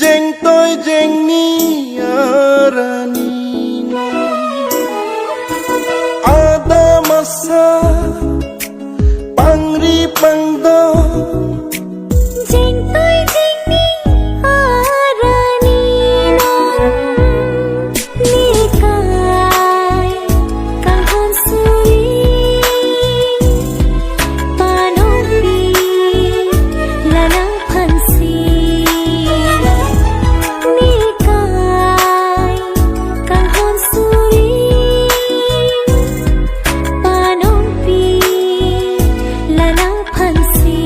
jeng tôi jeng ni arani ada masa pangri pangdo jeng tôi jeng ni arani nikai kang hon suri panopi lanang phansi nikai kang hon suri panopi lanang phansi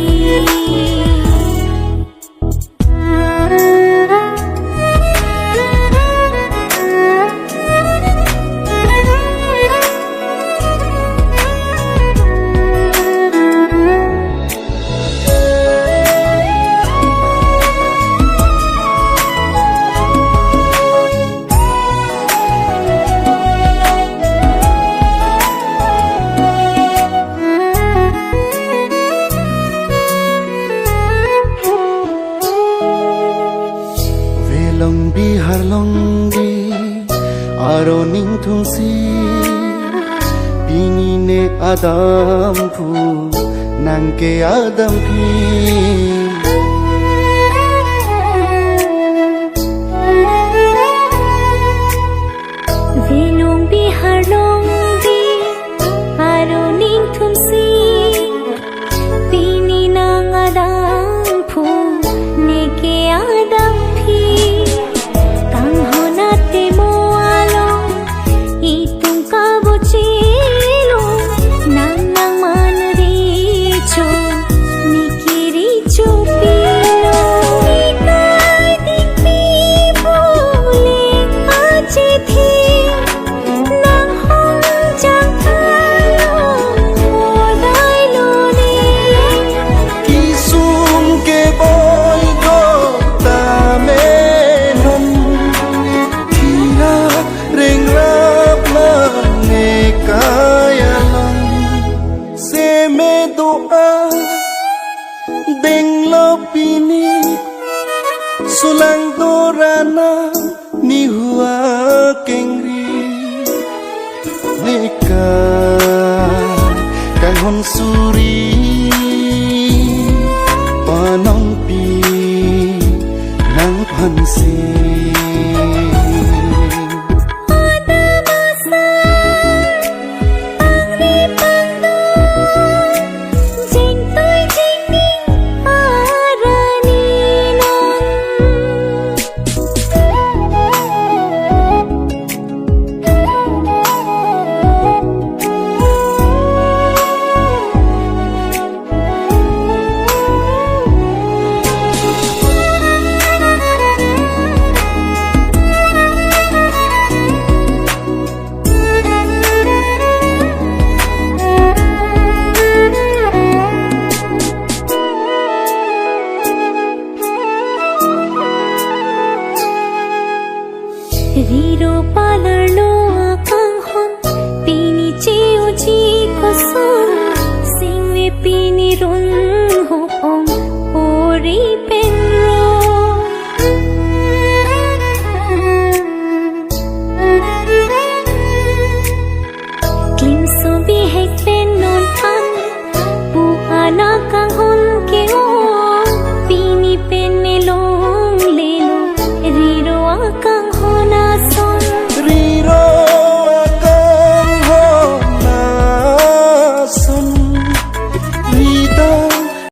long bi har long bi aro ning thung si bini ne adam phu nang ke adam phi Velong bi har long bi aro ning thum si pini nang adam phu ne ke adam phi kang honate mo along itung ka bochilo nang nang man ri cho nikiri cho pilo nikai ding pi bole ache thi nang hong jang thalo dai lo ni kisum ke boy go ta me nom thira reng rap la ne kaya long se me doa deng lo pini sulang dorana ni hua kengri neka kang hon suri panong pi nang phansi ada masa pangri pangdo jeng tôi jeng ni arani Riro palar lo